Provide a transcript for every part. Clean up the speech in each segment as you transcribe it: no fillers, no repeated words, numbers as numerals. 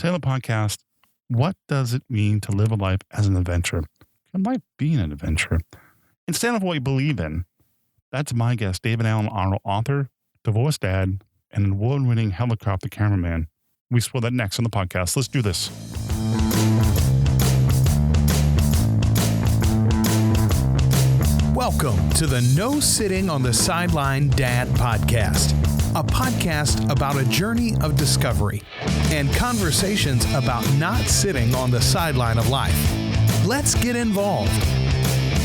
Today on the podcast, what does it mean to live a life as an adventurer? Can life be an adventure? And stand up for what you believe in. That's my guest, David Alan Arnold, author, divorced dad, and award-winning helicopter cameraman. We explore that next on the podcast. Let's do this. Welcome to the No Sitting on the Sideline Dad podcast, a podcast about a journey of discovery and conversations about not sitting on the sideline of life. Let's get involved.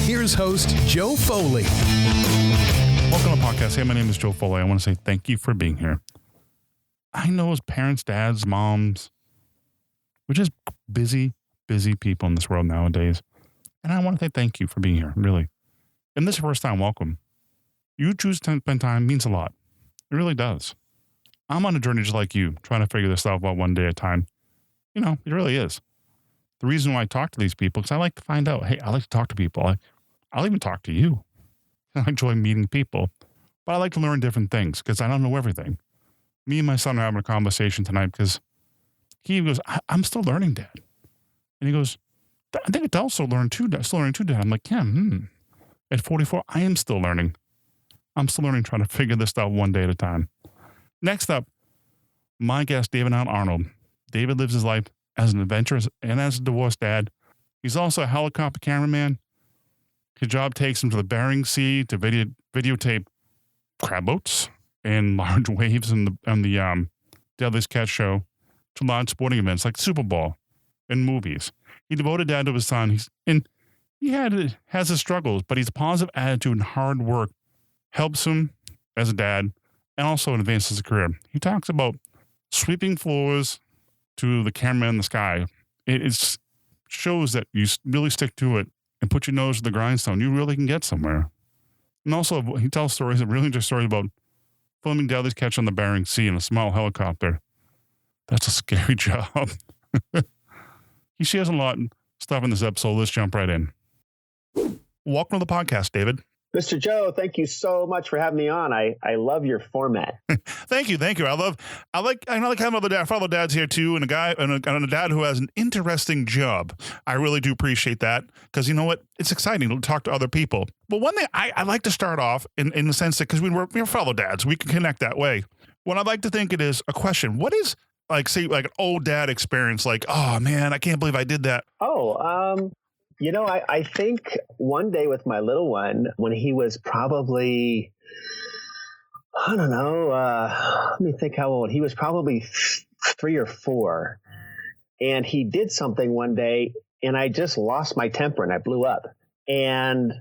Here's host Joe Foley. Welcome to the podcast. Hey, my name is Joe Foley. I want to say thank you for being here. I know as parents, dads, moms, we're just busy people in this world nowadays. And I want to say thank you for being here, really. And this is your first time, welcome. You choose to spend time means a lot. It really does. I'm on a journey just like you, trying to figure this stuff out one day at a time. You know, it really is. The reason why I talk to these people is I like to find out, hey, I like to talk to people. I'll even talk to you. I enjoy meeting people. But I like to learn different things because I don't know everything. Me and my son are having a conversation tonight because he goes, I'm still learning, Dad. And he goes, I think adults still learning too, Dad. I'm like, yeah, At 44, I am still learning. I'm still learning, trying to figure this out one day at a time. Next up, my guest, David Alan Arnold. David lives his life as an adventurer and as a divorced dad. He's also a helicopter cameraman. His job takes him to the Bering Sea to videotape crab boats and large waves on the Deadliest cat show to large sporting events like Super Bowl and movies. He devoted dad to his son. He has his struggles, but his positive attitude and hard work helps him as a dad and also advances his career. He talks about sweeping floors to the camera in the sky. It shows that you really stick to it and put your nose to the grindstone. You really can get somewhere. And also, he tells stories, really interesting stories about filming Deadliest catch on the Bering Sea in a small helicopter. That's a scary job. He shares a lot of stuff in this episode. Let's jump right in. Welcome to the podcast, David. Mr. Joe, thank you so much for having me on. I love your format. Thank you. I like having other fellow dads here too, and a dad who has an interesting job. I really do appreciate that because you know what? It's exciting to talk to other people. But one thing I like to start off in the sense that because we're fellow dads, we can connect that way. What I'd like to think it is a question. What is like an old dad experience? Like, oh man, I can't believe I did that. I think one day with my little one, when he was probably, I don't know, let me think how old. He was probably 3 or 4. And he did something one day, and I just lost my temper, and I blew up. And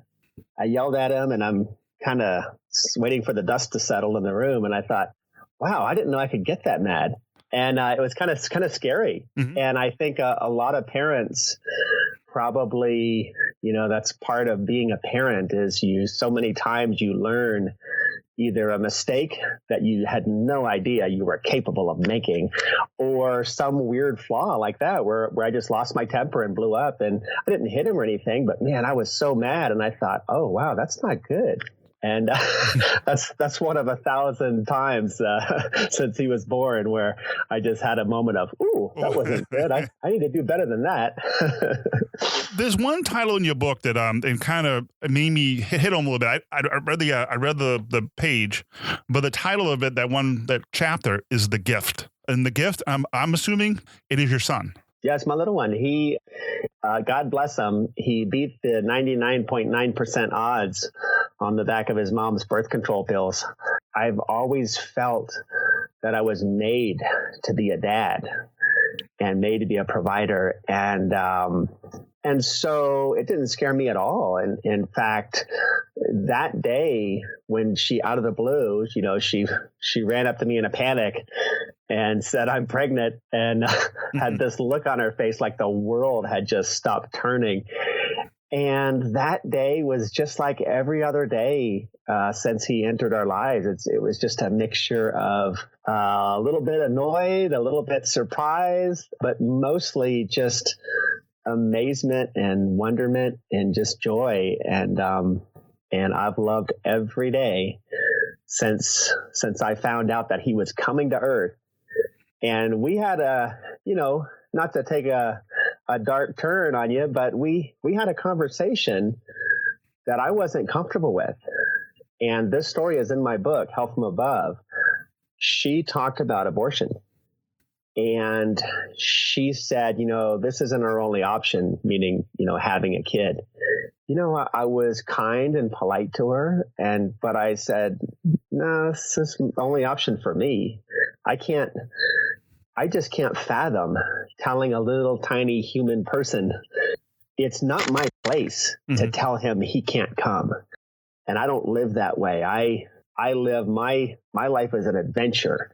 I yelled at him, and I'm kind of waiting for the dust to settle in the room. And I thought, wow, I didn't know I could get that mad. And it was kind of scary. Mm-hmm. And I think a lot of parents probably, that's part of being a parent is so many times you learn either a mistake that you had no idea you were capable of making or some weird flaw like that where I just lost my temper and blew up. And I didn't hit him or anything, but man, I was so mad. And I thought, oh, wow, that's not good. And that's one of 1,000 times since he was born where I just had a moment of, ooh, that wasn't good. I need to do better than that. There's one title in your book that and kind of made me hit home a little bit. I read the page, but the title of it, that chapter is The Gift. And The Gift, I'm assuming it is your son. Yes, my little one. He, God bless him, he beat the 99.9% odds on the back of his mom's birth control pills. I've always felt that I was made to be a dad and made to be a provider. And so it didn't scare me at all. And in fact, that day when she, out of the blue, she ran up to me in a panic and said, I'm pregnant, and had this look on her face like the world had just stopped turning. And that day was just like every other day since he entered our lives. It was just a mixture of a little bit annoyed, a little bit surprised, but mostly just amazement and wonderment and just joy. And I've loved every day since I found out that he was coming to Earth. And we had not to take a dark turn on you, but we had a conversation that I wasn't comfortable with. And this story is in my book, Health from Above. She talked about abortion. And she said, this isn't our only option, meaning, having a kid. I was kind and polite to her, but I said, no, this is the only option for me. I just can't fathom telling a little tiny human person, it's not my place to tell him he can't come. And I don't live that way. I live my life as an adventure.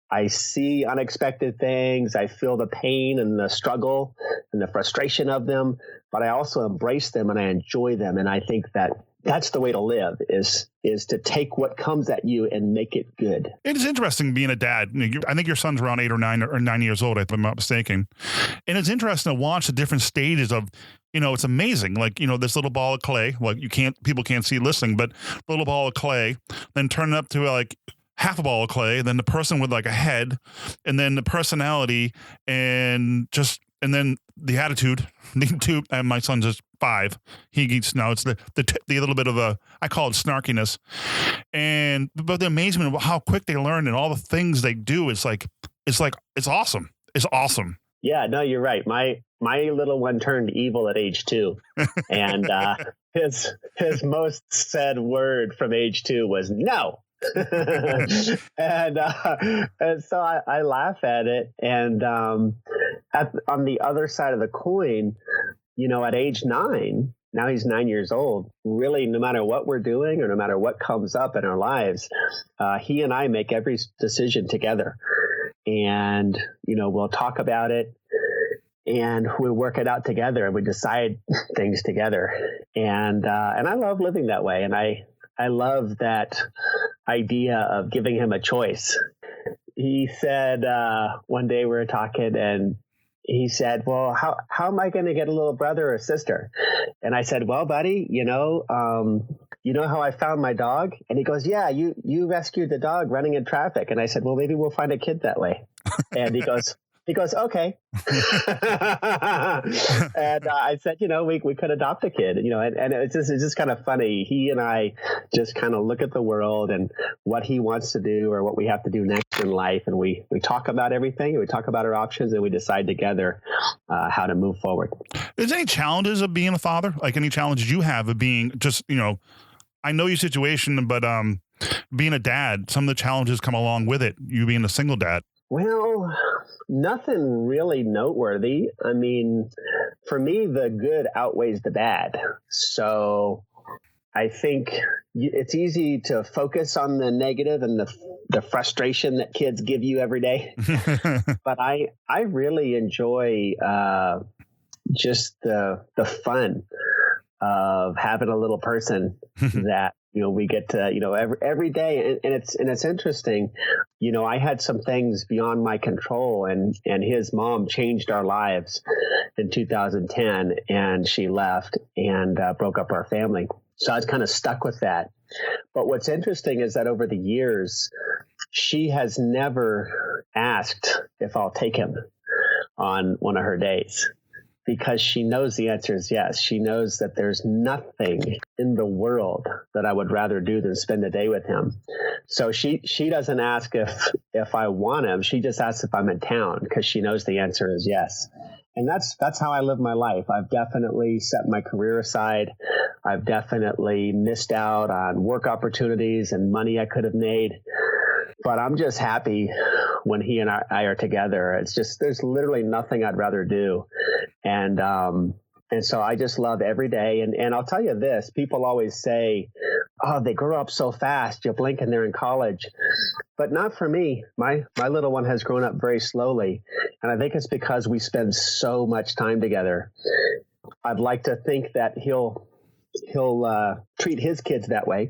I see unexpected things. I feel the pain and the struggle and the frustration of them, but I also embrace them and I enjoy them. And I think that that's the way to live is to take what comes at you and make it good. It is interesting being a dad. I think your son's around 8 or 9 years old, if I'm not mistaken. And it's interesting to watch the different stages of, it's amazing. Like, this little ball of clay, people can't see listening, but little ball of clay, then turn it up to like half a ball of clay, then the person with like a head, and then the personality, and then the attitude. And my son's just 5. He gets now. It's the little bit of I call it snarkiness, but the amazement of how quick they learn and all the things they do. It's awesome. It's awesome. Yeah, no, you're right. My little one turned evil at age 2, and his most said word from age 2 was no. and so I laugh at it. And on the other side of the coin, at age 9, now he's 9 years old, really, no matter what we're doing or no matter what comes up in our lives, he and I make every decision together. And, we'll talk about it and we work it out together and we decide things together. And I love living that way. And I love that idea of giving him a choice. He said, one day we were talking and he said, well, how am I going to get a little brother or sister? And I said, well, buddy, you know how I found my dog? And he goes, yeah, you rescued the dog running in traffic. And I said, well, maybe we'll find a kid that way. And he goes, okay. And I said, we could adopt a kid, and it's just kind of funny. He and I just kind of look at the world and what he wants to do or what we have to do next in life. And we talk about everything and we talk about our options and we decide together how to move forward. Is there any challenges of being a father? Like any challenges you have of being just, I know your situation, but being a dad, some of the challenges come along with it, you being a single dad. Well, nothing really noteworthy. I mean, for me, the good outweighs the bad. So I think it's easy to focus on the negative and the frustration that kids give you every day. But I really enjoy just the fun of having a little person that we get to every day, and it's interesting. I had some things beyond my control, and his mom changed our lives in 2010, and she left and broke up our family. So I was kind of stuck with that. But what's interesting is that over the years, she has never asked if I'll take him on one of her days, because she knows the answer is yes. She knows that there's nothing in the world that I would rather do than spend a day with him. So she doesn't ask if I want him. She just asks if I'm in town, because she knows the answer is yes. And that's how I live my life. I've definitely set my career aside. I've definitely missed out on work opportunities and money I could have made. But I'm just happy when he and I are together. It's just, there's literally nothing I'd rather do. And so I just love every day. And I'll tell you this, people always say, oh, they grow up so fast, you blink and they're in college. But not for me. My little one has grown up very slowly. And I think it's because we spend so much time together. I'd like to think that he'll treat his kids that way.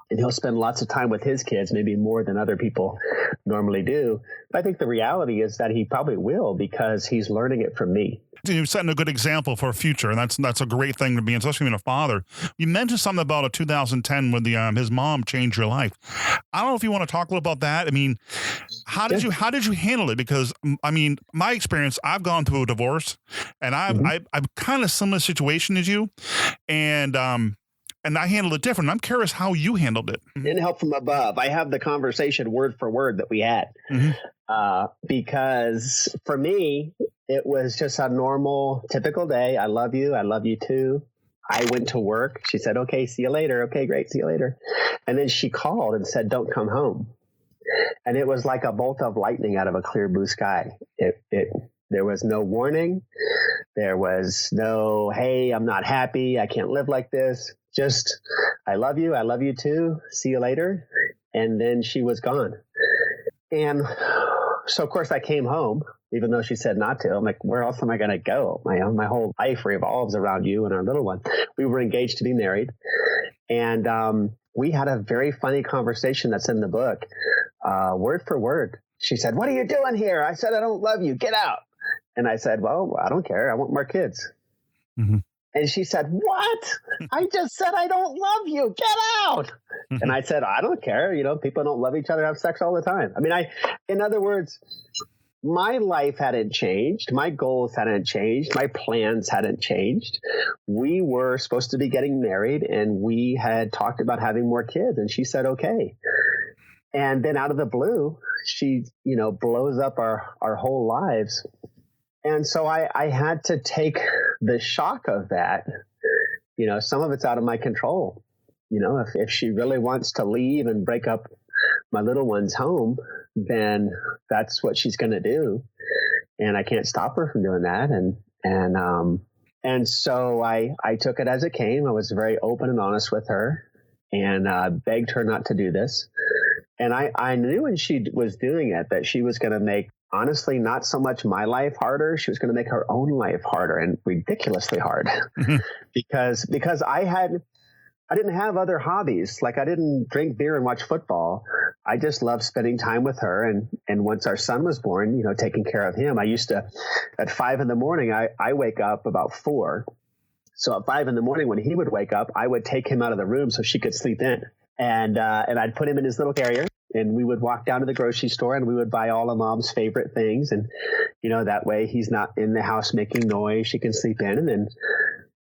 and he'll spend lots of time with his kids, maybe more than other people normally do. But I think the reality is that he probably will, because he's learning it from me. You're setting a good example for a future, and that's a great thing to be, especially being a father. You mentioned something about a 2010 when his mom changed your life. I don't know if you want to talk a little about that. I mean, how did you handle it? Because I mean, my experience, I've gone through a divorce, and I'm kind of similar situation as you, and I handled it different. I'm curious how you handled it. Didn't help from above. I have the conversation word for word that we had, because for me, it was just a normal, typical day. I love you. I love you too. I went to work. She said, okay, see you later. Okay, great. See you later. And then she called and said, don't come home. And it was like a bolt of lightning out of a clear blue sky. There was no warning. There was no, hey, I'm not happy. I can't live like this. Just, I love you. I love you too. See you later. And then she was gone. And so, of course, I came home, even though she said not to. I'm like, where else am I going to go? My whole life revolves around you and our little one. We were engaged to be married. And we had a very funny conversation that's in the book, word for word. She said, what are you doing here? I said, I don't love you. Get out. And I said, well, I don't care. I want more kids. Mm-hmm. And she said, what? I just said, I don't love you. Get out. And I said, I don't care. You know, people don't love each other, have sex all the time. I mean, in other words, my life hadn't changed. My goals hadn't changed. My plans hadn't changed. We were supposed to be getting married, and we had talked about having more kids. And she said, okay. And then out of the blue, she, blows up our whole lives. And so I had to take the shock of that. Some of it's out of my control. If she really wants to leave and break up my little one's home, then that's what she's going to do. And I can't stop her from doing that. And so I took it as it came. I was very open and honest with her, and begged her not to do this. And I knew when she was doing it that she was going to make, honestly, not so much my life harder. She was going to make her own life harder, and ridiculously hard. because I didn't have other hobbies. Like, I didn't drink beer and watch football. I just loved spending time with her. And once our son was born, taking care of him, I used to, at 5 a.m, I wake up about 4. So at 5 a.m, when he would wake up, I would take him out of the room so she could sleep in. And I'd put him in his little carrier, and we would walk down to the grocery store, and we would buy all of Mom's favorite things. And, that way he's not in the house making noise. She can sleep in. And then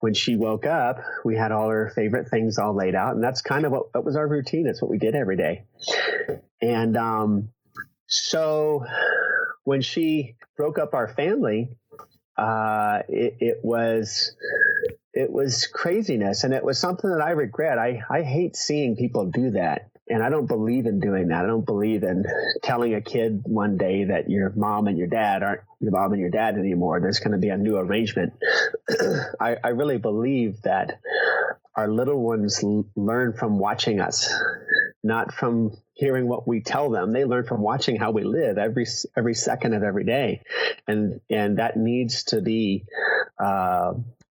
when she woke up, we had all her favorite things all laid out. And that's kind of what was our routine. That's what we did every day. And so when she broke up our family, it was craziness. And it was something that I regret. I hate seeing people do that. And I don't believe in doing that. I don't believe in telling a kid one day that your mom and your dad aren't your mom and your dad anymore. There's going to be a new arrangement. I really believe that our little ones learn from watching us, not from hearing what we tell them. They learn from watching how we live every second of every day. And that needs to be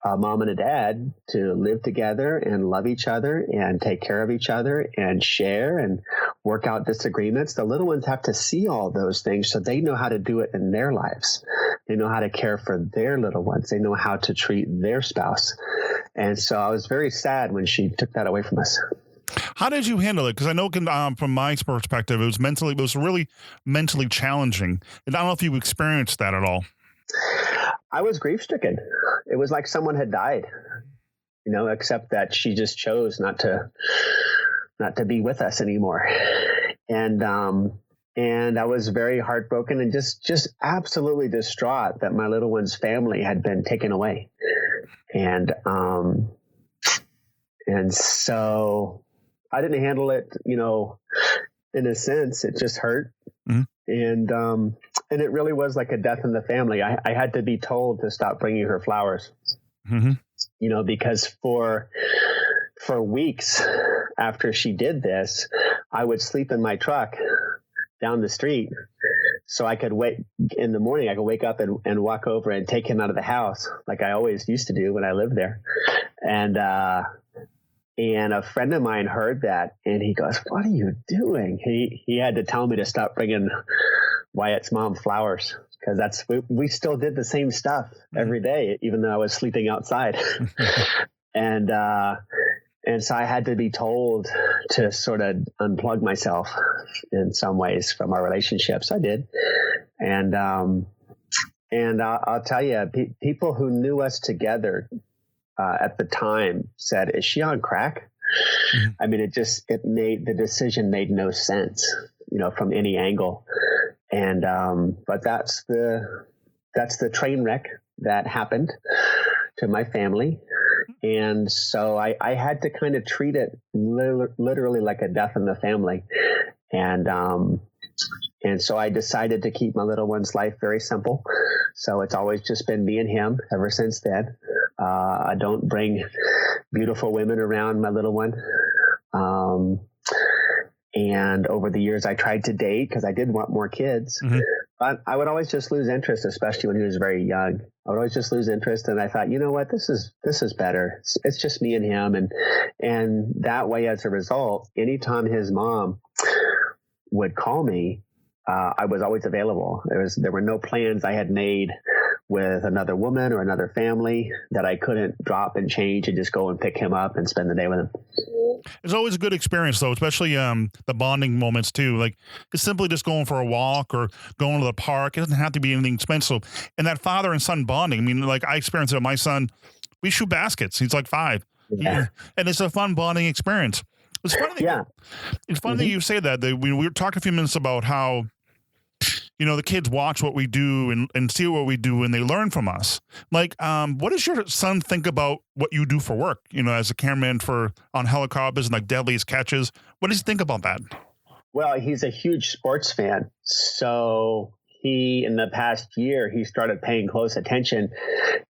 a mom and a dad to live together and love each other and take care of each other and share and work out disagreements. The little ones have to see all those things so they know how to do it in their lives. They know how to care for their little ones. They know how to treat their spouse. And so I was very sad when she took that away from us. How did you handle it? Because I know from my perspective, it was really mentally challenging. And I don't know if you experienced that at all. I was grief stricken. It was like someone had died, except that she just chose not to be with us anymore. And I was very heartbroken and just absolutely distraught that my little one's family had been taken away. And so I didn't handle it, in a sense. It just hurt. Mm-hmm. And it really was like a death in the family. I had to be told to stop bringing her flowers, because for weeks after she did this, I would sleep in my truck down the street so I could wait in the morning. I could wake up and walk over and take him out of the house like I always used to do when I lived there. And And a friend of mine heard that, and he goes, "What are you doing?" He had to tell me to stop bringing Wyatt's mom flowers, because we still did the same stuff every day, even though I was sleeping outside. And so I had to be told to sort of unplug myself in some ways from our relationship. So I did. And I'll tell you, people who knew us together at the time said, "Is she on crack?" Mm-hmm. I mean, the decision made no sense, from any angle. And, but that's the train wreck that happened to my family. And so I had to kind of treat it literally like a death in the family. And so I decided to keep my little one's life very simple. So it's always just been me and him ever since then. I don't bring beautiful women around my little one. And over the years, I tried to date because I did want more kids. Mm-hmm. But I would always just lose interest, especially when he was very young. I would always just lose interest. And I thought, you know what, this is better. It's just me and him. And that way, as a result, anytime his mom would call me, I was always available. There were no plans I had made with another woman or another family that I couldn't drop and change and just go and pick him up and spend the day with him. It's always a good experience, though, especially the bonding moments, too. Like, it's simply just going for a walk or going to the park. It doesn't have to be anything expensive. And that father and son bonding, I mean, like I experienced it with my son. We shoot baskets. He's like 5. Yeah. And it's a fun bonding experience. It's funny that you say that. We were talking a few minutes about how, the kids watch what we do and see what we do and they learn from us. Like, what does your son think about what you do for work? As a cameraman on helicopters and like Deadliest catches, what does he think about that? Well, he's a huge sports fan. So in the past year, he started paying close attention.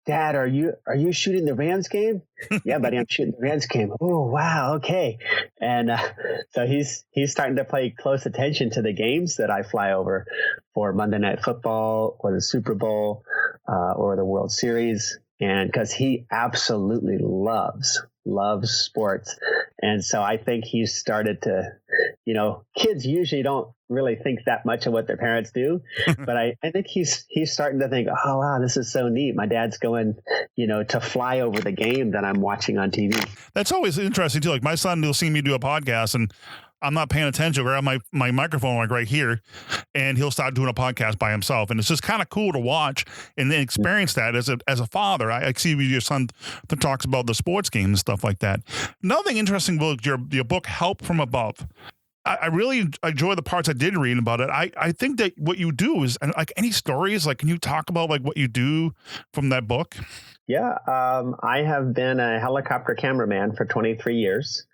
"Dad, are you shooting the Rams game?" "Yeah, buddy, I'm shooting the Rams game." "Oh, wow. Okay." And so he's starting to pay close attention to the games that I fly over for Monday Night Football or the Super Bowl or the World Series. And because he absolutely loves sports. And so I think he's started to, kids usually don't really think that much of what their parents do, but I think he's starting to think, "Oh, wow, this is so neat. My dad's going, to fly over the game that I'm watching on TV." That's always interesting too. Like my son will see me do a podcast and I'm not paying attention. I'll grab my microphone like right here and he'll start doing a podcast by himself. And it's just kind of cool to watch and then experience that as a father. I see your son that talks about the sports games and stuff like that. Another thing interesting about your book, Help from Above. I really enjoy the parts I did read about it. I think that what you do is, like, any stories, like, can you talk about like what you do from that book? Yeah. I have been a helicopter cameraman for 23 years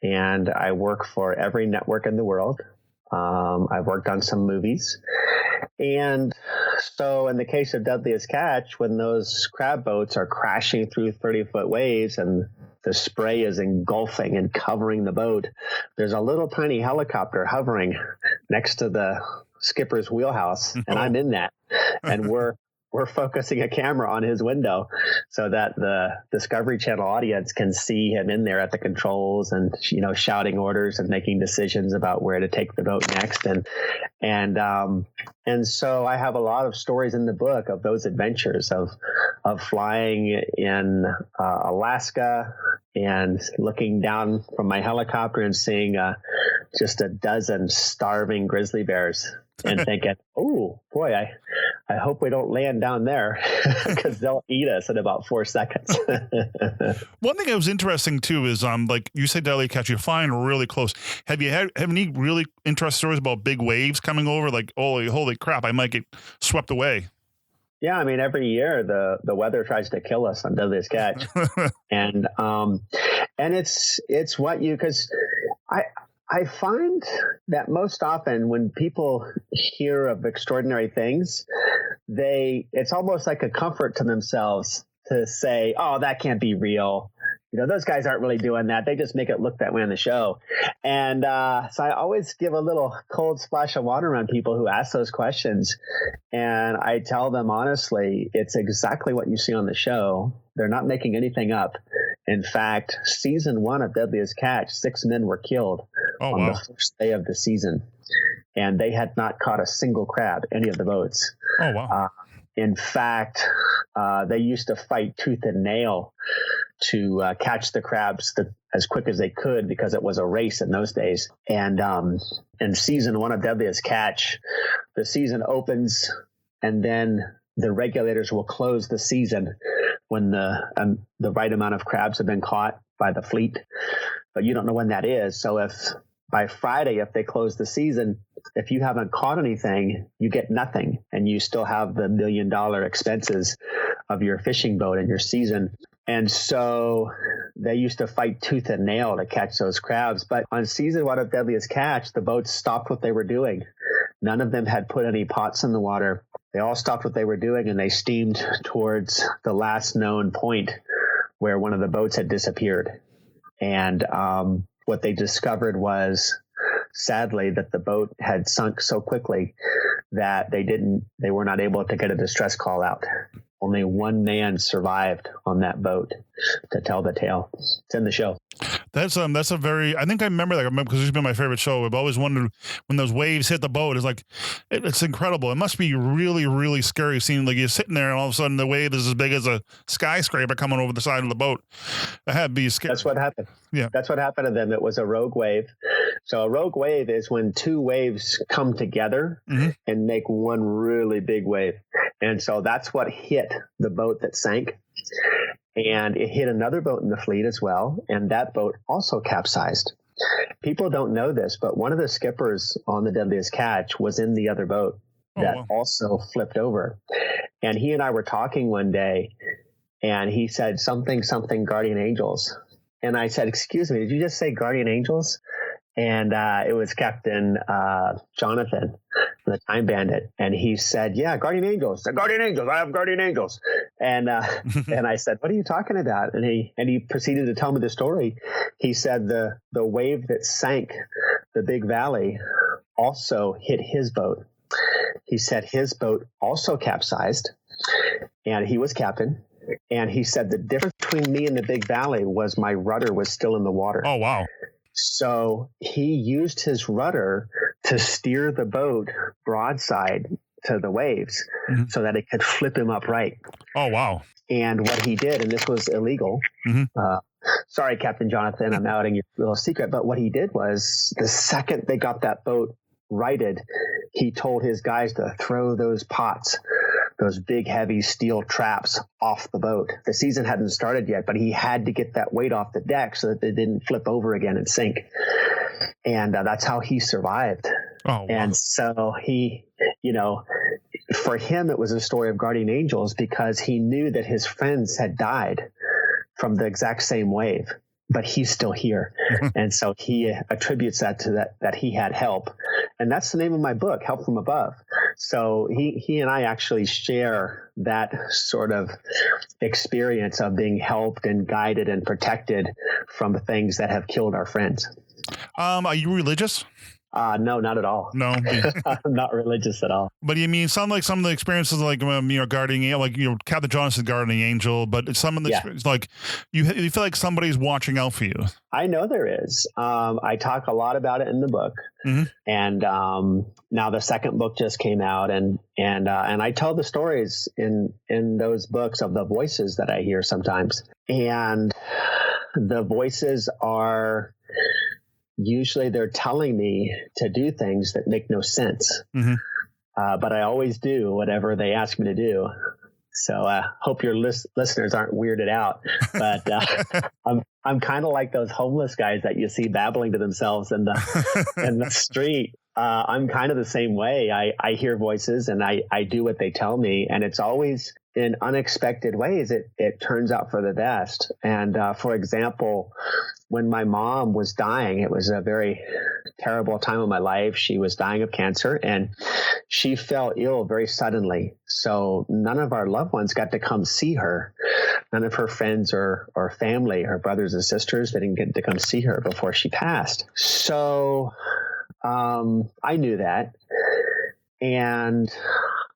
and I work for every network in the world. I've worked on some movies. And so in the case of Deadliest Catch, when those crab boats are crashing through 30-foot waves and the spray is engulfing and covering the boat, there's a little tiny helicopter hovering next to the skipper's wheelhouse, and I'm in that. And we're focusing a camera on his window so that the Discovery Channel audience can see him in there at the controls and, shouting orders and making decisions about where to take the boat next. And so I have a lot of stories in the book of those adventures of flying in Alaska and looking down from my helicopter and seeing just a dozen starving grizzly bears and thinking, "Oh boy, I hope we don't land down there because they'll eat us in about 4 seconds." One thing that was interesting too is like you said, Deadliest Catch, you're flying really close. Have you had any really interesting stories about big waves coming over? Like, holy crap, I might get swept away. Yeah, I mean, every year the weather tries to kill us on Deadliest Catch, and it's what because I find that most often when people hear of extraordinary things, it's almost like a comfort to themselves to say, "Oh, that can't be real. Those guys aren't really doing that. They just make it look that way on the show." And so I always give a little cold splash of water on people who ask those questions. And I tell them honestly, it's exactly what you see on the show. They're not making anything up. In fact, season 1 of Deadliest Catch, 6 men were killed on the first day of the season, and they had not caught a single crab, any of the boats. Oh, wow. In fact, they used to fight tooth and nail to catch the crabs as quick as they could, because it was a race in those days. And in season 1 of Deadliest Catch, the season opens, and then the regulators will close the season when the right amount of crabs have been caught by the fleet. But you don't know when that is. So if by Friday, if they close the season, if you haven't caught anything, you get nothing, and you still have the $1 million expenses of your fishing boat and your season. And so they used to fight tooth and nail to catch those crabs. But on season 1 of Deadliest Catch, the boats stopped what they were doing. None of them had put any pots in the water. They all stopped what they were doing, and they steamed towards the last known point where one of the boats had disappeared. And what they discovered was, sadly, that the boat had sunk so quickly that they were not able to get a distress call out. Only one man survived on that boat to tell the tale. It's in the show. That's a very, I think I remember that because it's been my favorite show. I've always wondered when those waves hit the boat. It's like, it's incredible. It must be really, really scary seeing like you're sitting there and all of a sudden the wave is as big as a skyscraper coming over the side of the boat. That had to be scary. That's what happened. Yeah. That's what happened to them. It was a rogue wave. So a rogue wave is when two waves come together and make one really big wave. And so that's what hit the boat that sank. And it hit another boat in the fleet as well. And that boat also capsized. People don't know this, but one of the skippers on the Deadliest Catch was in the other boat that also flipped over. And he and I were talking one day, and he said something guardian angels. And I said, excuse me, did you just say guardian angels? And it was Captain Jonathan, the Time Bandit. And he said, yeah, guardian angels. The guardian angels. I have guardian angels. And and I said, what are you talking about? And he proceeded to tell me the story. He said the wave that sank the big valley also hit his boat. He said his boat also capsized, and he was captain. And he said the difference between me and the big valley was my rudder was still in the water. Oh, wow. So he used his rudder to steer the boat broadside to the waves so that it could flip him upright. Oh, wow. And what he did, and this was illegal. Sorry, Captain Jonathan, I'm outing your little secret. But what he did was the second they got that boat righted, he told his guys to throw those pots, those big, heavy steel traps off the boat. The season hadn't started yet, but he had to get that weight off the deck so that they didn't flip over again and sink. And that's how he survived. Oh, wow. And so he, for him, it was a story of guardian angels because he knew that his friends had died from the exact same wave, but he's still here. And so he attributes that to that he had help. And that's the name of my book, Help from Above. So he and I actually share that sort of experience of being helped and guided and protected from things that have killed our friends. Are you religious? No, not at all. No, I'm not religious at all. But you mean some of the experiences like guarding, like Captain Jonathan's guardian angel, but some of the experiences, like you feel like somebody's watching out for you. I know there is. I talk a lot about it in the book, and now the second book just came out, and I tell the stories in those books of the voices that I hear sometimes, and the voices are. Usually they're telling me to do things that make no sense, but I always do whatever they ask me to do. So I hope your listeners aren't weirded out, but I'm kind of like those homeless guys that you see babbling to themselves in the street. I'm kind of the same way. I hear voices and I do what they tell me, and it's always in unexpected ways. It turns out for the best. And for example, when my mom was dying, it was a very terrible time of my life. She was dying of cancer, and she fell ill very suddenly. So none of our loved ones got to come see her. None of her friends or family, her brothers and sisters, they didn't get to come see her before she passed. So I knew that. And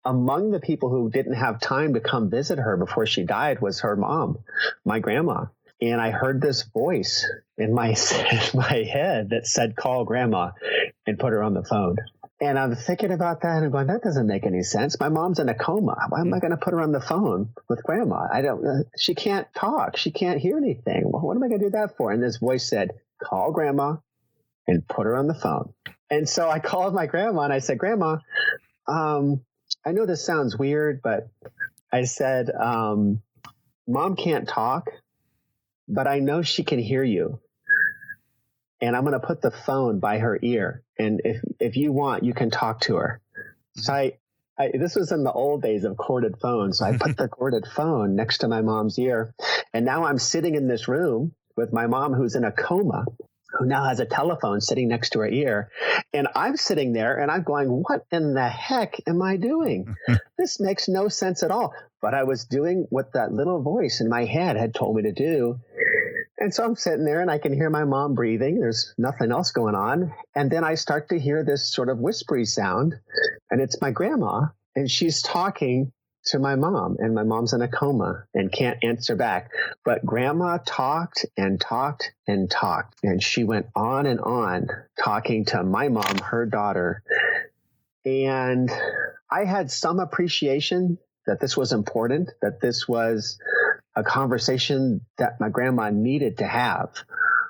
among the people who didn't have time to come visit her before she died was her mom, my grandma. And I heard this voice in my head that said, call grandma and put her on the phone. And I'm thinking about that and going, that doesn't make any sense. My mom's in a coma. Why am I going to put her on the phone with grandma? She can't talk. She can't hear anything. Well, what am I going to do that for? And this voice said, call grandma and put her on the phone. And so I called my grandma and I said, Grandma, I know this sounds weird, but I said, Mom can't talk, but I know she can hear you. And I'm going to put the phone by her ear. And if you want, you can talk to her. So this was in the old days of corded phones. So I put the corded phone next to my mom's ear. And now I'm sitting in this room with my mom who's in a coma, who now has a telephone sitting next to her ear. And I'm sitting there and I'm going, what in the heck am I doing? This makes no sense at all. But I was doing what that little voice in my head had told me to do. And so I'm sitting there and I can hear my mom breathing. There's nothing else going on. And then I start to hear this sort of whispery sound. And it's my grandma. And she's talking to my mom. And my mom's in a coma and can't answer back. But grandma talked and talked and talked. And she went on talking to my mom, her daughter. And I had some appreciation that this was important, that this was a conversation that my grandma needed to have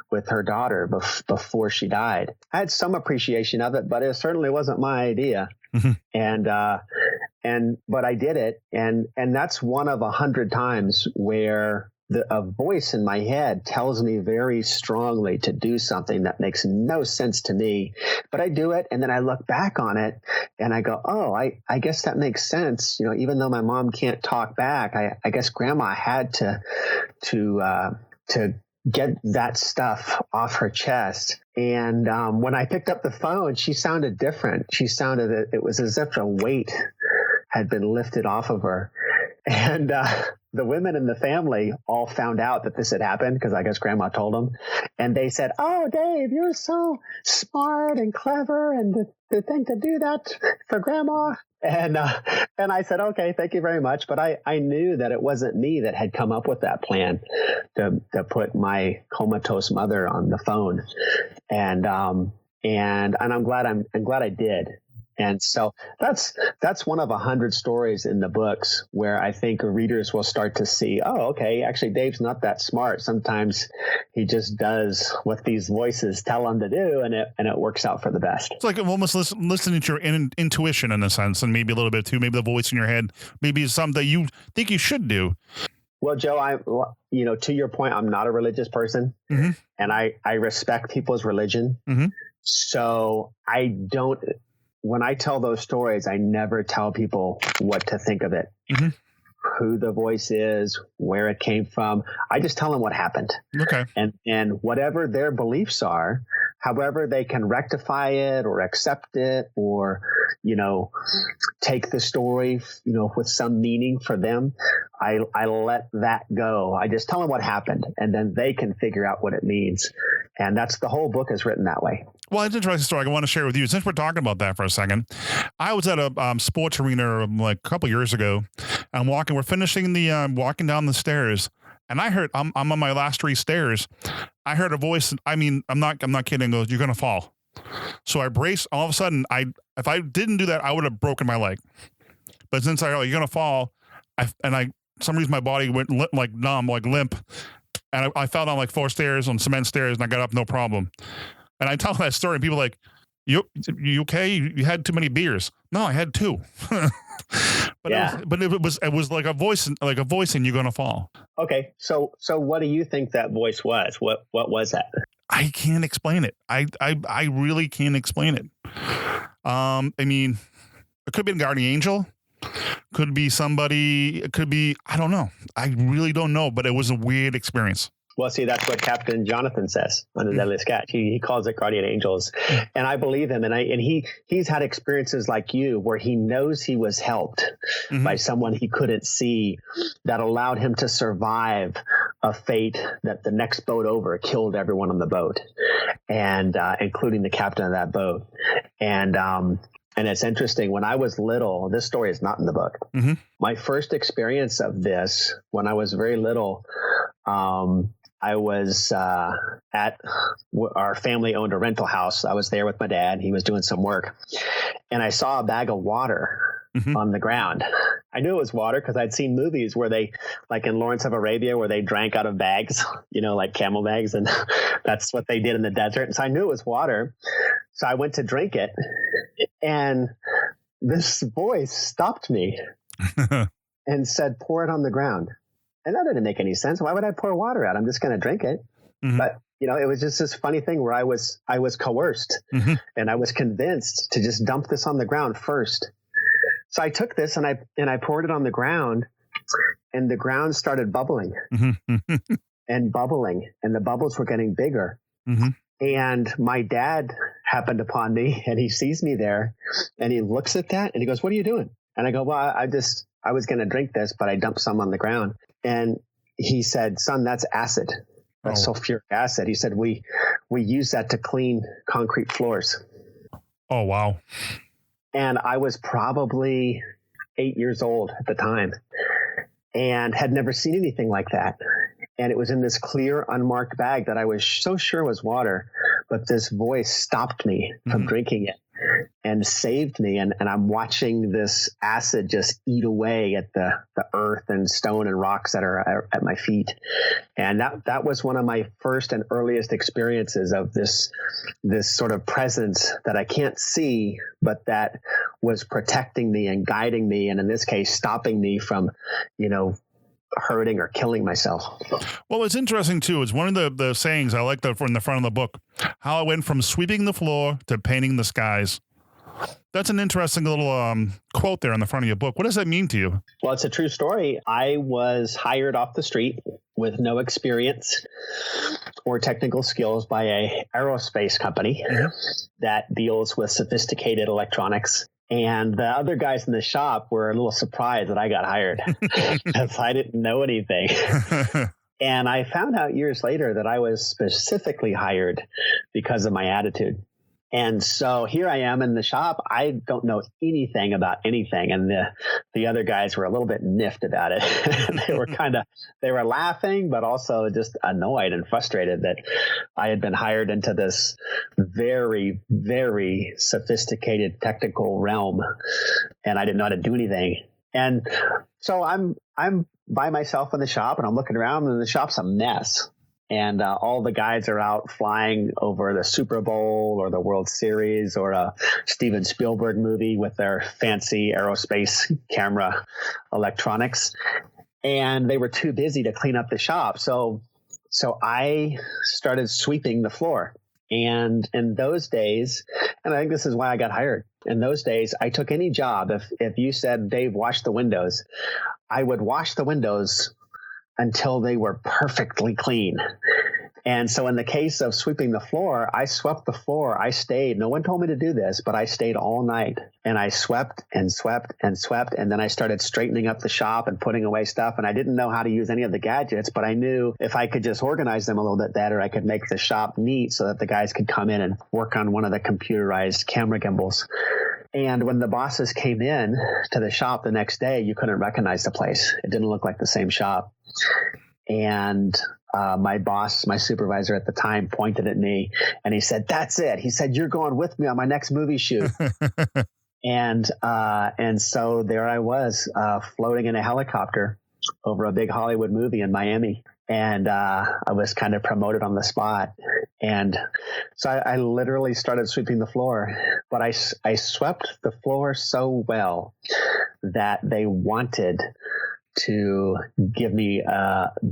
with her daughter before she died. I had some appreciation of it, but it certainly wasn't my idea. Mm-hmm. But I did it. And that's one of 100 times where a voice in my head tells me very strongly to do something that makes no sense to me, but I do it. And then I look back on it and I go, oh, I guess that makes sense. You know, even though my mom can't talk back, I guess grandma had to get that stuff off her chest. And when I picked up the phone, she sounded different. It was as if a weight had been lifted off of her. And the women in the family all found out that this had happened because I guess grandma told them. And they said, oh, Dave, you're so smart and clever and to think to do that for grandma. And I said, okay, thank you very much. But I knew that it wasn't me that had come up with that plan to put my comatose mother on the phone. And I'm glad I did. And so that's one of 100 stories in the books where I think readers will start to see, oh, okay, actually Dave's not that smart. Sometimes he just does what these voices tell him to do, and it works out for the best. It's like almost listening to your intuition in a sense, and maybe a little bit too, maybe the voice in your head, maybe it's something that you think you should do. Well, Joe, to your point, I'm not a religious person, mm-hmm. and I respect people's religion. Mm-hmm. So when I tell those stories, I never tell people what to think of it, mm-hmm. who the voice is, where it came from. I just tell them what happened. Okay. And whatever their beliefs are, however they can rectify it or accept it or, take the story, with some meaning for them, I let that go. I just tell them what happened and then they can figure out what it means. And that's the whole book is written that way. Well, it's an interesting story I want to share with you. Since we're talking about that for a second, I was at a sports arena like a couple years ago. We're finishing the walking down the stairs, and I heard I'm on my last 3 stairs. I heard a voice. I mean, I'm not kidding. It goes, "You're gonna fall." So I braced. All of a sudden, if I didn't do that, I would have broken my leg. But since you're gonna fall, some reason my body went like numb, like limp, and I fell down like 4 stairs on cement stairs, and I got up no problem. And I tell that story, and people are like, you okay? You had too many beers. No, I had 2. But yeah. It was like a voice in "You're gonna fall." Okay, so what do you think that voice was? What was that? I can't explain it. I really can't explain it. I mean, it could be a guardian angel. Could be somebody. It could be, I don't know. I really don't know. But it was a weird experience. Well, see, that's what Captain Jonathan says on the Deadliest Catch. He calls it guardian angels, and I believe him. And he's had experiences like you, where he knows he was helped mm-hmm. by someone he couldn't see, that allowed him to survive a fate that the next boat over killed everyone on the boat, and including the captain of that boat. And it's interesting. When I was little, this story is not in the book. Mm-hmm. My first experience of this, when I was very little, I was at our family owned a rental house. I was there with my dad. He was doing some work, and I saw a bag of water on the ground. I knew it was water because I'd seen movies where they, like in Lawrence of Arabia, where they drank out of bags, like camel bags, and that's what they did in the desert. And so I knew it was water. So I went to drink it, and this voice stopped me and said, "Pour it on the ground." And that didn't make any sense. Why would I pour water out? I'm just going to drink it. But, it was just this funny thing where I was coerced and I was convinced to just dump this on the ground first. So I took this and I poured it on the ground, and the ground started bubbling and bubbling, and the bubbles were getting bigger. And my dad happened upon me, and he sees me there, and he looks at that and he goes, "What are you doing?" And I go, "Well, I was going to drink this, but I dumped some on the ground." And he said, "Son, that's acid. That's sulfuric acid." He said, we use that to clean concrete floors." Oh, wow. And I was probably 8 years old at the time and had never seen anything like that. And it was in this clear, unmarked bag that I was so sure was water. But this voice stopped me from drinking it and saved me. And I'm watching this acid just eat away at the earth and stone and rocks that are at my feet. And that was one of my first and earliest experiences of this sort of presence that I can't see, but that was protecting me and guiding me. And in this case, stopping me from, hurting or killing myself. Well, it's interesting too. It's one of the sayings I like in the front of the book, how I went from sweeping the floor to painting the skies. That's an interesting little quote there on the front of your book. What does that mean to you? Well, it's a true story. I was hired off the street with no experience or technical skills by a aerospace company that deals with sophisticated electronics. And the other guys in the shop were a little surprised that I got hired because I didn't know anything. And I found out years later that I was specifically hired because of my attitude. And so here I am in the shop. I don't know anything about anything. And the other guys were a little bit miffed about it. They were laughing, but also just annoyed and frustrated that I had been hired into this very, very sophisticated technical realm. And I didn't know how to do anything. And so I'm by myself in the shop, and I'm looking around, and the shop's a mess. And all the guys are out flying over the Super Bowl or the World Series or a Steven Spielberg movie with their fancy aerospace camera electronics. And they were too busy to clean up the shop. So I started sweeping the floor. And in those days, and I think this is why I got hired, in those days, I took any job. If you said, "Dave, wash the windows," I would wash the windows until they were perfectly clean. And so in the case of sweeping the floor, I swept the floor. I stayed. No one told me to do this, but I stayed all night. And I swept and swept and swept. And then I started straightening up the shop and putting away stuff. And I didn't know how to use any of the gadgets, but I knew if I could just organize them a little bit better, I could make the shop neat so that the guys could come in and work on one of the computerized camera gimbals. And when the bosses came in to the shop the next day, you couldn't recognize the place. It didn't look like the same shop. And my boss, my supervisor at the time, pointed at me and he said, "That's it." He said, "You're going with me on my next movie shoot." And so there I was, floating in a helicopter over a big Hollywood movie in Miami. And I was kind of promoted on the spot. And so I literally started sweeping the floor. But I swept the floor so well that they wanted to give me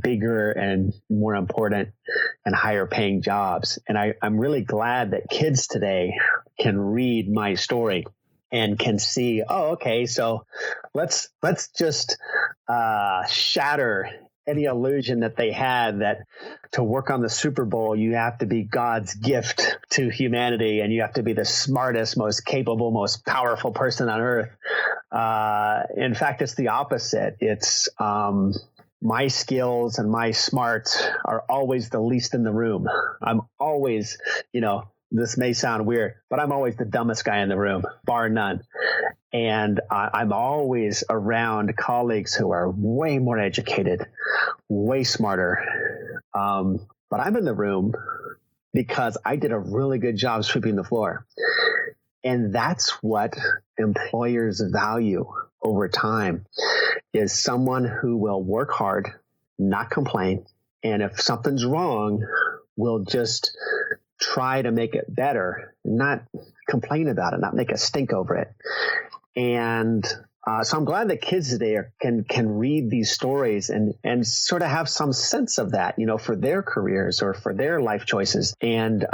bigger and more important and higher paying jobs. And I'm really glad that kids today can read my story and can see, oh, okay, so let's just shatter any illusion that they had that to work on the Super Bowl, you have to be God's gift to humanity and you have to be the smartest, most capable, most powerful person on earth. In fact, it's the opposite. It's my skills and my smarts are always the least in the room. I'm always, this may sound weird, but I'm always the dumbest guy in the room, bar none. And I'm always around colleagues who are way more educated, way smarter, But I'm in the room because I did a really good job sweeping the floor. And that's what employers value over time, is someone who will work hard, not complain. And if something's wrong, will just try to make it better, not complain about it, not make a stink over it. And so I'm glad that kids today can read these stories and sort of have some sense of that, for their careers or for their life choices, and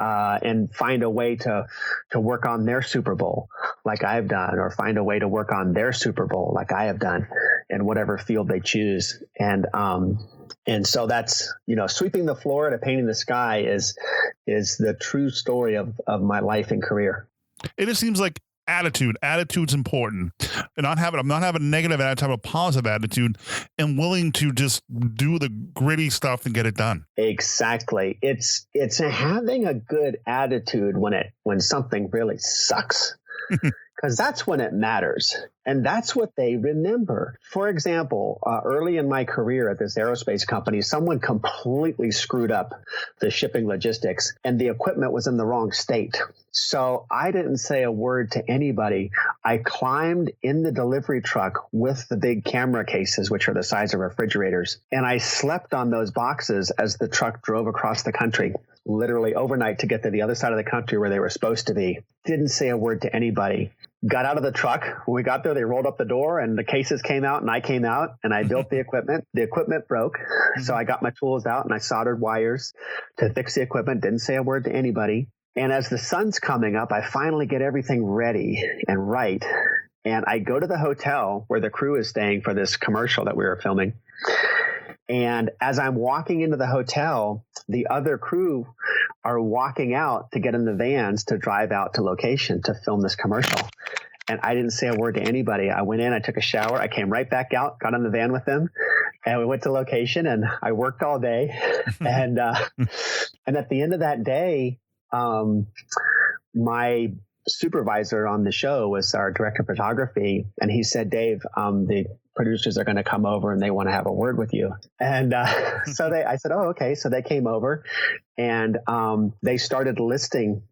find a way to work on their Super Bowl like I've done, or find a way to work on their Super Bowl like I have done in whatever field they choose. And so that's, sweeping the floor to painting the sky is the true story of my life and career. It just seems like attitude's important, and I'm not having a negative attitude, have a positive attitude, and willing to just do the gritty stuff and get it done. Exactly. It's having a good attitude when something really sucks, because that's when it matters. And that's what they remember. For example, early in my career at this aerospace company, someone completely screwed up the shipping logistics, and the equipment was in the wrong state. So I didn't say a word to anybody. I climbed in the delivery truck with the big camera cases, which are the size of refrigerators, and I slept on those boxes as the truck drove across the country, literally overnight, to get to the other side of the country where they were supposed to be. Didn't say a word to anybody. Got out of the truck. When we got there, they rolled up the door and the cases came out, and I came out and I built the equipment. The equipment broke. So I got my tools out and I soldered wires to fix the equipment. Didn't say a word to anybody. And as the sun's coming up, I finally get everything ready and right. And I go to the hotel where the crew is staying for this commercial that we were filming. And as I'm walking into the hotel, the other crew are walking out to get in the vans to drive out to location to film this commercial. And I didn't say a word to anybody. I went in, I took a shower, I came right back out, got in the van with them, and we went to location, and I worked all day. And at the end of that day, my supervisor on the show was our director of photography, and he said, "Dave, the producers are going to come over and they want to have a word with you." And I said, "Oh, okay." So they came over, and they started listing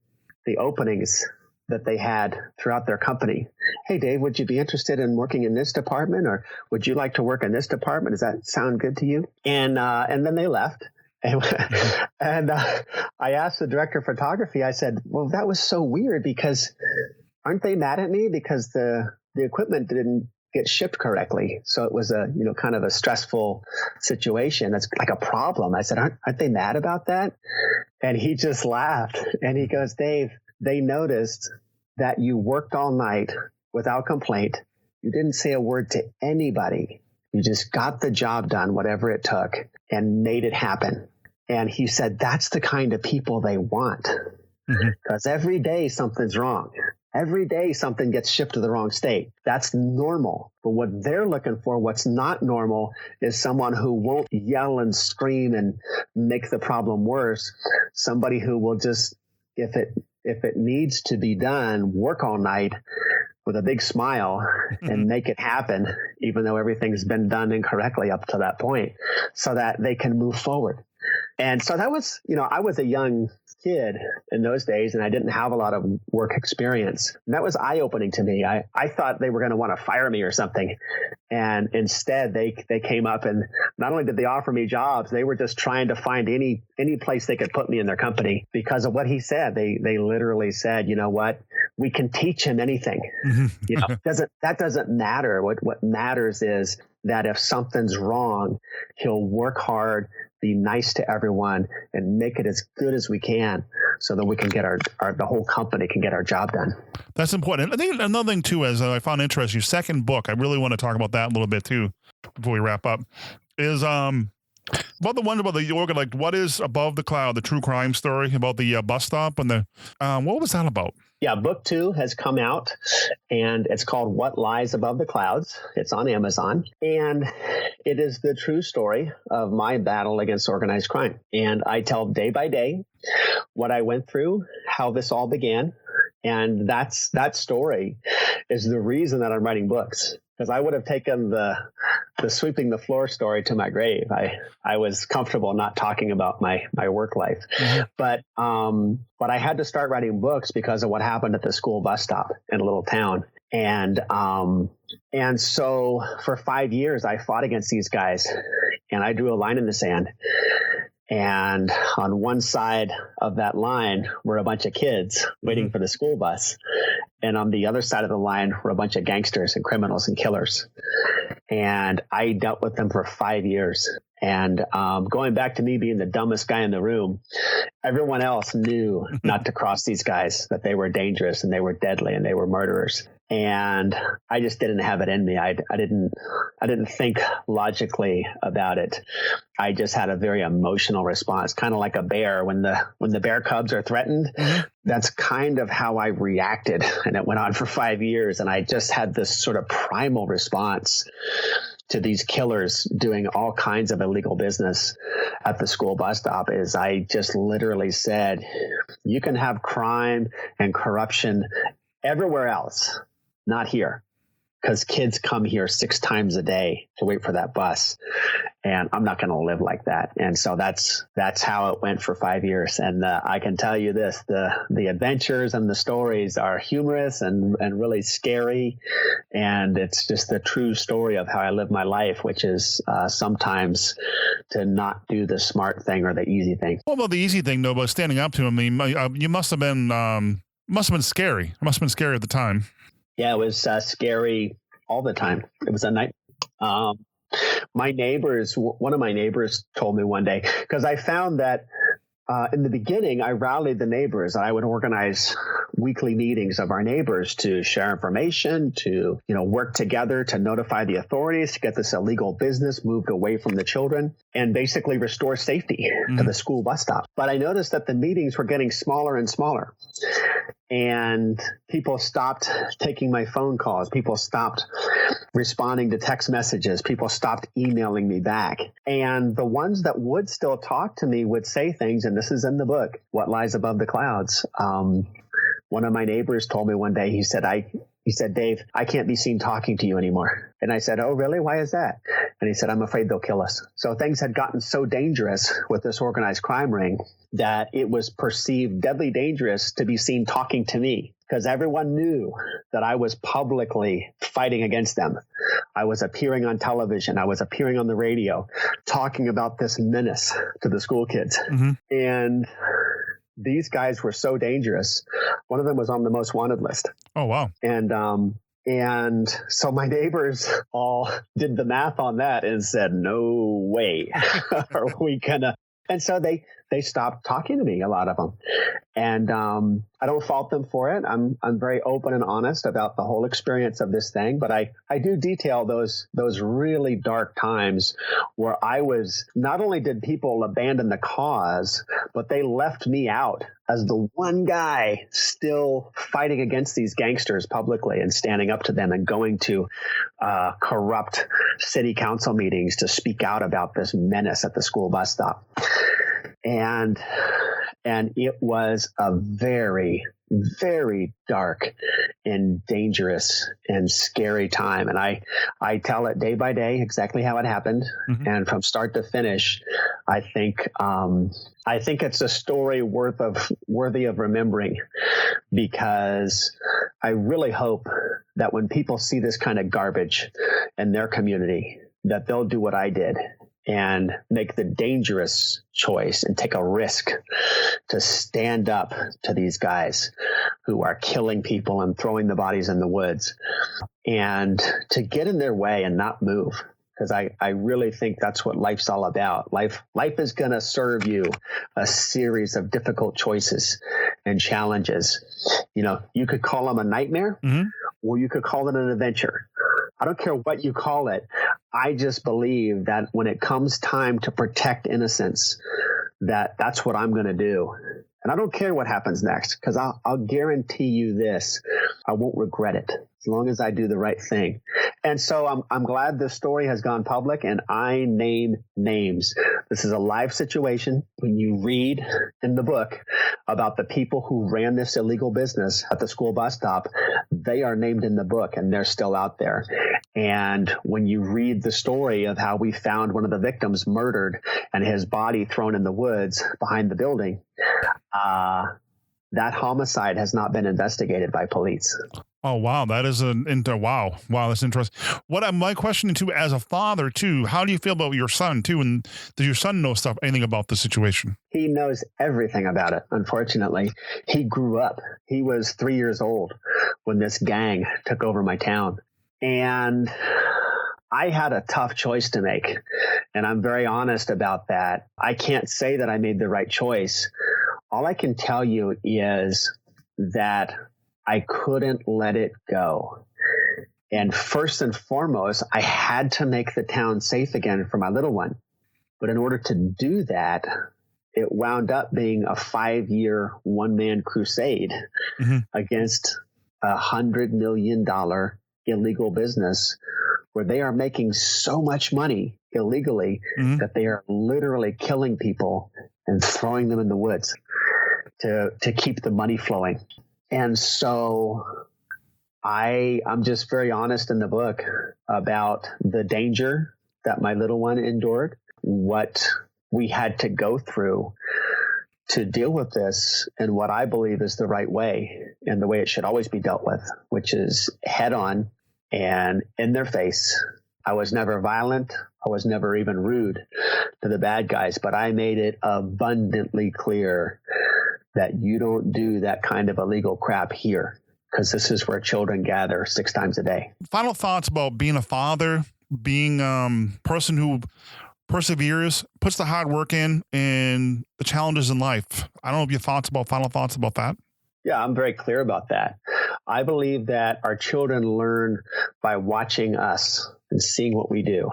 the openings that they had throughout their company. "Hey, Dave, would you be interested in working in this department, or would you like to work in this department? Does that sound good to you?" And then they left. And I asked the director of photography, I said, "Well, that was so weird, because aren't they mad at me because the equipment didn't get shipped correctly?" So it was a, kind of a stressful situation. That's like a problem. I said, aren't they mad about that? And he just laughed, and he goes, "Dave, they noticed that you worked all night without complaint. You didn't say a word to anybody. You just got the job done, whatever it took, and made it happen." And he said, that's the kind of people they want, because every day something's wrong. Every day something gets shipped to the wrong state. That's normal. But what they're looking for, what's not normal, is someone who won't yell and scream and make the problem worse. Somebody who will just, if it needs to be done, work all night with a big smile and make it happen, even though everything's been done incorrectly up to that point, so that they can move forward. And so that was, I was a young kid in those days, and I didn't have a lot of work experience. And that was eye-opening to me. I thought they were going to want to fire me or something. And instead, they came up, and not only did they offer me jobs, they were just trying to find any place they could put me in their company because of what he said. They literally said, "You know what? We can teach him anything." That doesn't matter. What matters is that if something's wrong, he'll work hard, be nice to everyone, and make it as good as we can, so that we can get the whole company can get our job done. That's important. I think another thing too, as I found interesting, your second book, I really want to talk about that a little bit too, before we wrap up, is about the one about the organ, like what is Above the Cloud, the true crime story about the bus stop, and the what was that about? Yeah, book 2 has come out, and it's called What Lies Above the Clouds. It's on Amazon, and it is the true story of my battle against organized crime. And I tell day by day what I went through, how this all began. And that story is the reason that I'm writing books. because I would have taken the sweeping the floor story to my grave. I was comfortable not talking about my work life, but I had to start writing books because of what happened at the school bus stop in a little town. And so for 5 years, I fought against these guys, and I drew a line in the sand. And on one side of that line were a bunch of kids waiting for the school bus. And on the other side of the line were a bunch of gangsters and criminals and killers. And I dealt with them for 5 years. And going back to me being the dumbest guy in the room, everyone else knew not to cross these guys, that they were dangerous and they were deadly and they were murderers. And I just didn't have it in me. I didn't think logically about it. I just had a very emotional response, kind of like a bear when the bear cubs are threatened. That's kind of how I reacted. And it went on for 5 years. And I just had this sort of primal response to these killers doing all kinds of illegal business at the school bus stop. Is I just literally said, you can have crime and corruption everywhere else, not here, because kids come here 6 times a day to wait for that bus. And I'm not going to live like that. And so that's how it went for 5 years. And I can tell you this, the adventures and the stories are humorous and really scary. And it's just the true story of how I live my life, which is sometimes to not do the smart thing or the easy thing. Well, the easy thing, though, was standing up to him. I mean, you must have been scary. It must have been scary at the time. Yeah, it was scary all the time. It was a night. One of my neighbors told me one day, because I found that in the beginning, I rallied the neighbors. I would organize weekly meetings of our neighbors to share information, to work together to notify the authorities, to get this illegal business moved away from the children, and basically restore safety to the school bus stop. But I noticed that the meetings were getting smaller and smaller. And people stopped taking my phone calls. People stopped responding to text messages. People stopped emailing me back. And the ones that would still talk to me would say things, and this is in the book, What Lies Above the Clouds. One of my neighbors told me one day, he said, Dave, I can't be seen talking to you anymore. And I said, oh, really? Why is that? And he said, I'm afraid they'll kill us. So things had gotten so dangerous with this organized crime ring that it was perceived deadly dangerous to be seen talking to me, because everyone knew that I was publicly fighting against them. I was appearing on television. I was appearing on the radio, talking about this menace to the school kids. And these guys were so dangerous. One of them was on the most wanted list. Oh, wow. And so my neighbors all did the math on that and said, no way are we gonna. And so they stopped talking to me, a lot of them. And I don't fault them for it. I'm very open and honest about the whole experience of this thing. But I do detail those really dark times where I was, not only did people abandon the cause, but they left me out as the one guy still fighting against these gangsters publicly and standing up to them and going to corrupt city council meetings to speak out about this menace at the school bus stop. And it was a very, very dark and dangerous and scary time. And I tell it day by day exactly how it happened. And from start to finish, I think it's a story worthy of remembering, because I really hope that when people see this kind of garbage in their community, that they'll do what I did and make the dangerous choice and take a risk to stand up to these guys who are killing people and throwing the bodies in the woods, and to get in their way and not move. Because I really think that's what life's all about. Life is going to serve you a series of difficult choices and challenges. You could call them a nightmare, or you could call it an adventure. I don't care what you call it. I just believe that when it comes time to protect innocence, that's what I'm going to do. And I don't care what happens next, because I'll guarantee you this: I won't regret it as long as I do the right thing. And so I'm glad this story has gone public, and I name names. This is a live situation. When you read in the book about the people who ran this illegal business at the school bus stop, they are named in the book, and they're still out there. And when you read the story of how we found one of the victims murdered and his body thrown in the woods behind the building, that homicide has not been investigated by police. Oh, wow. That is wow. Wow. That's interesting. My question too, as a father too, how do you feel about your son too? And does your son know anything about the situation? He knows everything about it. Unfortunately, he grew up. He was 3 years old when this gang took over my town. And I had a tough choice to make. And I'm very honest about that. I can't say that I made the right choice. All I can tell you is that I couldn't let it go. And first and foremost, I had to make the town safe again for my little one. But in order to do that, it wound up being a 5-year one-man crusade against $100 million illegal business where they are making so much money illegally that they are literally killing people and throwing them in the woods to keep the money flowing. And so I'm just very honest in the book about the danger that my little one endured, what we had to go through to deal with this, and what I believe is the right way and the way it should always be dealt with, which is head on and in their face. I was never violent. I was never even rude to the bad guys, but I made it abundantly clear that you don't do that kind of illegal crap here, because this is where children gather 6 times a day. Final thoughts about being a father, being a person who perseveres, puts the hard work in, and the challenges in life. I don't know if you have final thoughts about that. Yeah, I'm very clear about that. I believe that our children learn by watching us and seeing what we do.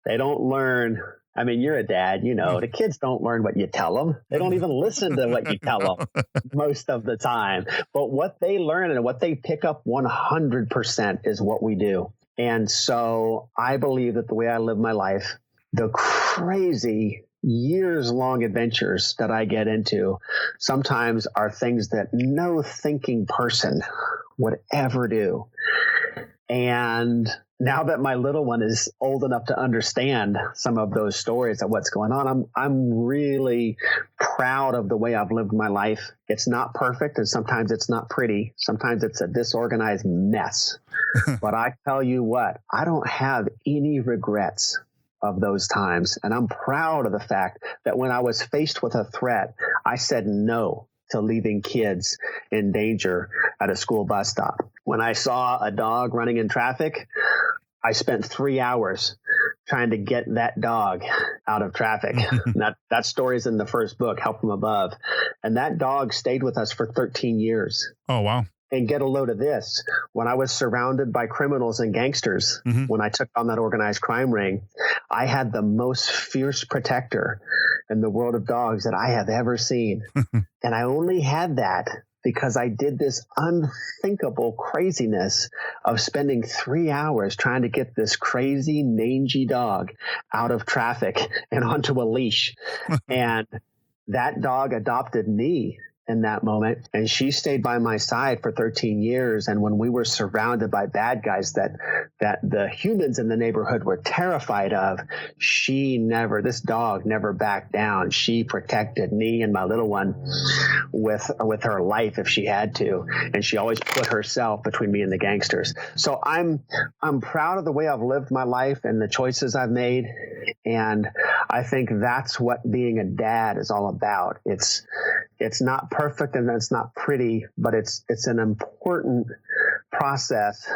They don't learn. I mean, you're a dad, the kids don't learn what you tell them. They don't even listen to what you tell them most of the time. But what they learn and what they pick up 100% is what we do. And so I believe that the way I live my life, the crazy years-long adventures that I get into sometimes are things that no thinking person would ever do. And now that my little one is old enough to understand some of those stories of what's going on, I'm really proud of the way I've lived my life. It's not perfect, and sometimes it's not pretty. Sometimes it's a disorganized mess. But I tell you what, I don't have any regrets of those times. And I'm proud of the fact that when I was faced with a threat, I said no to leaving kids in danger at a school bus stop. When I saw a dog running in traffic, I spent 3 hours trying to get that dog out of traffic. That story is in the first book, Help From Above. And that dog stayed with us for 13 years. Oh, wow. And get a load of this. When I was surrounded by criminals and gangsters, when I took on that organized crime ring, I had the most fierce protector in the world of dogs that I have ever seen. And I only had that because I did this unthinkable craziness of spending 3 hours trying to get this crazy, mangy dog out of traffic and onto a leash. And that dog adopted me in that moment, and she stayed by my side for 13 years. And when we were surrounded by bad guys that the humans in the neighborhood were terrified of, this dog never backed down. She protected me and my little one with her life if she had to, and she always put herself between me and the gangsters. So I'm proud of the way I've lived my life and the choices I've made, and I think that's what being a dad is all about. It's not perfect and it's not pretty, but it's an important process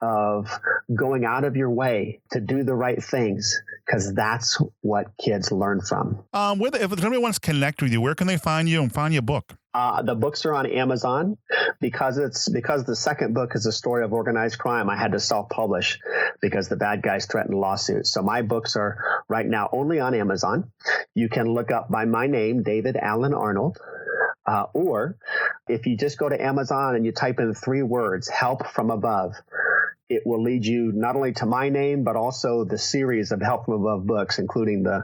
of going out of your way to do the right things, because that's what kids learn from. If somebody wants to connect with you, where can they find you and find your book? The books are on Amazon because the second book is a story of organized crime. I had to self-publish because the bad guys threatened lawsuits. So my books are right now only on Amazon. You can look up by my name, David Alan Arnold. Or if you just go to Amazon and you type in 3 words, Help From Above, it will lead you not only to my name, but also the series of Help From Above books, including the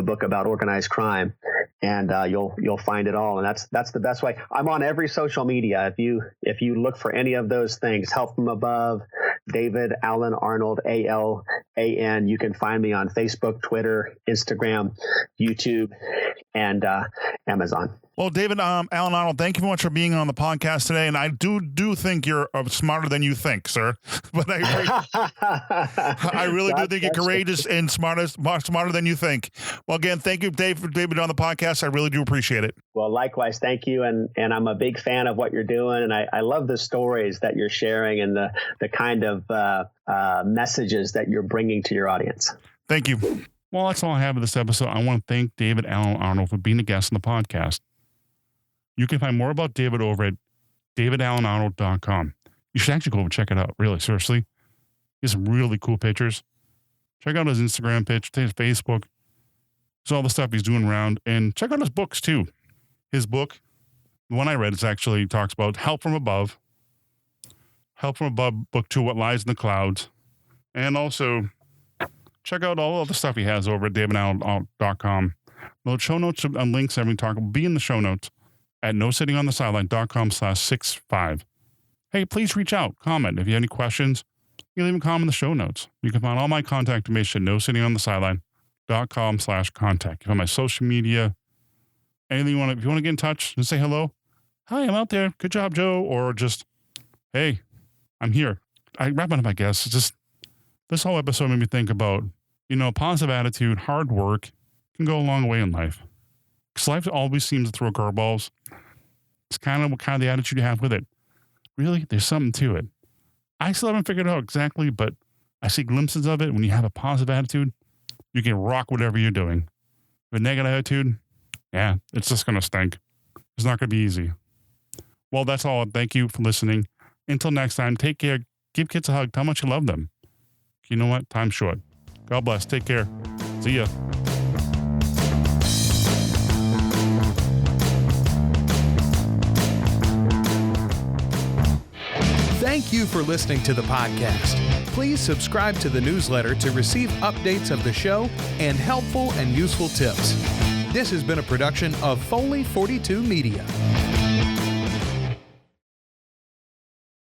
book about organized crime. and you'll find it all. And that's the best way. I'm on every social media. If you look for any of those things, Help from Above, David Alan Arnold, ALAN, you can find me on Facebook, Twitter, Instagram, YouTube, and Amazon. Well, David Alan Arnold, thank you very much for being on the podcast today. And I do think you're smarter than you think, sir. But I really do think you're courageous and smarter than you think. Well, again, thank you, Dave, for David on the podcast. I really do appreciate it. Well, likewise, thank you. And I'm a big fan of what you're doing. And I love the stories that you're sharing and the kind of messages that you're bringing to your audience. Thank you. Well, that's all I have of this episode. I want to thank David Alan Arnold for being a guest on the podcast. You can find more about David over at davidalanarnold.com. You should actually go over and check it out. Really, seriously. He has some really cool pictures. Check out his Instagram page, his Facebook. There's all the stuff he's doing around. And check out his books, too. His book, the one I read, actually talks about Help from Above. Help from Above, Book 2, What Lies in the Clouds. And also, check out all of the stuff he has over at davidalanarnold.com. The show notes and links every talk will be in the show notes at nosittingonthesideline.com/65. Hey, please reach out, comment. If you have any questions, you can leave a comment in the show notes. You can find all my contact information at nosittingonthesideline.com/contact. You can find my social media, anything you want to, if you want to get in touch and say hello, hi, I'm out there. Good job, Joe. Or just, hey, I'm here. I wrap up my guess. Just this whole episode made me think about, positive attitude, hard work can go a long way in life. Because life always seems to throw curveballs. It's kind of the attitude you have with it. Really, there's something to it. I still haven't figured it out exactly, but I see glimpses of it. When you have a positive attitude, you can rock whatever you're doing. With a negative attitude, yeah, it's just going to stink. It's not going to be easy. Well, that's all. Thank you for listening. Until next time, take care. Give kids a hug. Tell them how much you love them. You know what? Time's short. God bless. Take care. See ya. Thank you for listening to the podcast. Please subscribe to the newsletter to receive updates of the show and helpful and useful tips. This has been a production of Foley 42 Media.